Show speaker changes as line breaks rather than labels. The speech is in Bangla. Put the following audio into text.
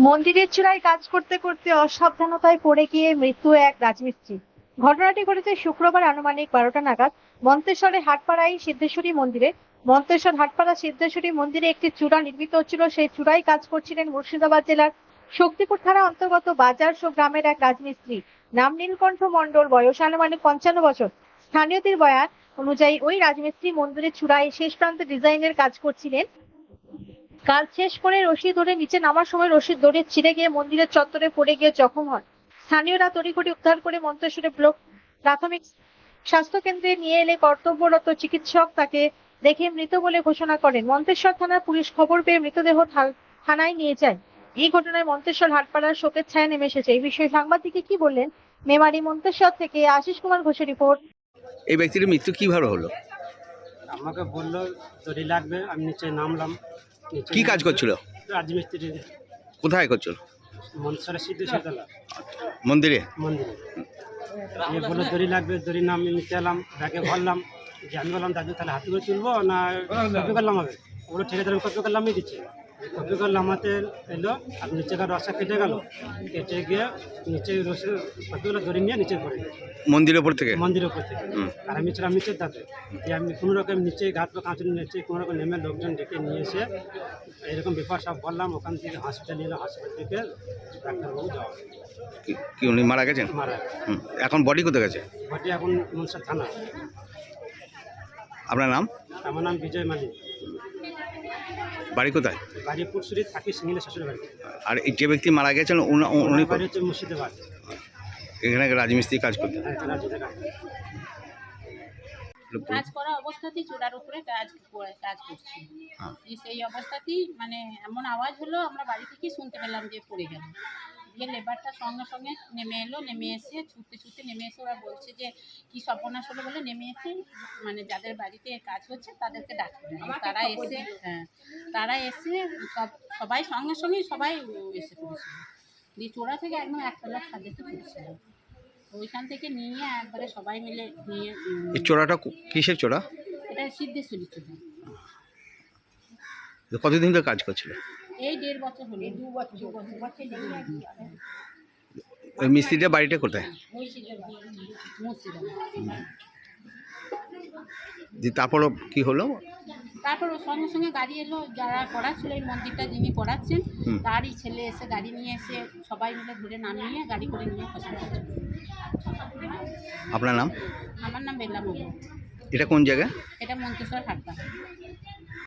মন্দিরের চূড়ায় কাজ করতে করতে অসাবধানতায় পড়ে গিয়ে মৃত্যু এক রাজমিস্ত্রি। ঘটনাটি ঘটেছে শুক্রবার আনুমানিক 12টা নাগাদ মন্তেশ্বরে হাটপাড়ায় সিদ্ধেশ্বরী মন্দিরে। মন্তেশ্বর হাটপাড়া সিদ্ধেশ্বরী মন্দিরে একটি চূড়া নির্মিত হচ্ছিল, সেই চূড়ায় কাজ করছিলেন মুর্শিদাবাদ জেলার শক্তিপুর থানা অন্তর্গত বাজারশো গ্রামের এক রাজমিস্ত্রি। নাম নীলকণ্ঠ মণ্ডল, বয়স আনুমানিক 55 বছর। স্থানীয়দের বয়ান অনুযায়ী ওই রাজমিস্ত্রি মন্দিরের চূড়ায় শেষ প্রান্তে ডিজাইনের কাজ করছিলেন। কাজ শেষ করে রশি ধরে নিচে নামার সময় রশির দড়ি ছিঁড়ে গিয়ে মন্দিরের চত্বরে পড়ে গিয়ে জখম হন। স্থানীয়রা তড়িঘড়ি উদ্ধার করে মন্তেশ্বরে ব্লক প্রাথমিক স্বাস্থ্য কেন্দ্রে নিয়ে এলে কর্তব্যরত চিকিৎসক তাকে দেখে মৃত বলে ঘোষণা করেন। মন্তেশ্বর থানার পুলিশ খবর পেয়ে মৃতদেহ থানায় নিয়ে যায়। এই ঘটনায় মন্তেশ্বর হাটপাড়ার শোকের ছায়া নেমে এসেছে। এই বিষয়ে সাংবাদিককে কি বললেন মেমারি মন্তেশ্বর থেকে আশিস কুমার ঘোষের রিপোর্ট।
এই ব্যক্তির মৃত্যু কিভাবে হলো?
আমাকে বললো দড়ি লাগবে, আমি নিচে নামলাম।
কি কাজ করছিল?
রাজমিস্ত্রি।
কোথায় করছিল?
মন্তেশ্বরের সিদ্ধেশ্বরতলা
মন্দিরে।
মন্দিরে এ বললো দড়ি লাগবে, দড়ি নাম নিতে এলাম, ব্যাগে ভরলাম। যে আমি বললাম দাদু তাহলে হাতে করে তুলবো না কপি করলাম হবে? ওগুলো ঠিকাদার আমি কপি করলামই দিচ্ছি। কপি করলাম হাতে এলো, আর নিচেকার রসা কেটে গেল, কেটে গিয়ে নিচে রসে কপিগুলো দড়ি নিয়ে নিচে পড়ে গেল
মন্দিরের উপর থেকে?
মন্দিরের উপর থেকে। আর আমি ছিলাম নিচের দাঁতে, যে আমি কোনো রকম নিচে ঘাট বা কাঁচুর নিচে কোনো রকম নেমে লোকজন ডেকে নিয়ে এসে এরকম ব্যাপার সব বললাম। ওখান থেকে হসপিটাল নিলাম, হসপিটাল থেকে ডাক্তারবাবু যাওয়া
কি উনি মারা গেছেন?
মারা
এখন বডি কোথায় গেছে?
ঘটে এখন মনসা থানা।
আপনার নাম?
আমার নাম বিজয় মালিক,
বাড়ি কোথায়?
বাড়ি পুটসুরি, থাকি সিঙ্গিলে শ্বশুর বাড়ি।
আর এই যে ব্যক্তি মারা গেছেন উনি
বাড়ি হচ্ছে মুর্শিদাবাদ।
এখানে রাজমিস্ত্রি কাজ করতেন?
হ্যাঁ, রাজুতে কাজ।
কাজ করা অবস্থাতেই চূড়ার উপরে কাজ করছি। সেই অবস্থাতেই মানে এমন আওয়াজ হলো, আমরা বাড়ি থেকেই শুনতে পেলাম যে পড়ে গেল। দিয়ে লেবারটা সঙ্গে সঙ্গে নেমে এলো, নেমে এসে ছুটতে ছুটতে নেমে এসে ওরা বলছে যে কি সর্বনাশ হলো বলে নেমে এসে মানে যাদের বাড়িতে কাজ হচ্ছে তাদেরকে ডাকতে। তারা এসে তারা এসে সবাই সঙ্গে সঙ্গেই সবাই এসে পড়েছিল। দিয়ে চূড়া থেকে একদম একতলার ছাদেতে পড়েছিল। ওইখান থেকে নিয়ে একবারে সবাই মিলে নিয়ে
এই চোরাটা কিসের চোরা?
এটা সিদ্ধেশ্বরী চূড়া।
কতদিন ধরে কাজ করছিল?
এই 1.5 বছর হলো। 2 বছর।
ওই মিস্ত্রিটা বাড়িটা কোথায়?
মুর্শিদাবাদ।
তারপরও কি হলো?
তারপর ওর সঙ্গে সঙ্গে গাড়ি এলো, যারা পড়াচ্ছিল এই মন্দিরটা যিনি পড়াচ্ছেন তারই ছেলে এসে গাড়ি নিয়ে এসে সবাই মিলে ধরে নামিয়ে গাড়ি করে নিয়ে হসপিটাল।
আপনার নাম?
আমার নাম বেলা মণ্ডল।
এটা কোন জায়গা?
এটা মন্তেশ্বর হাটপাড়া।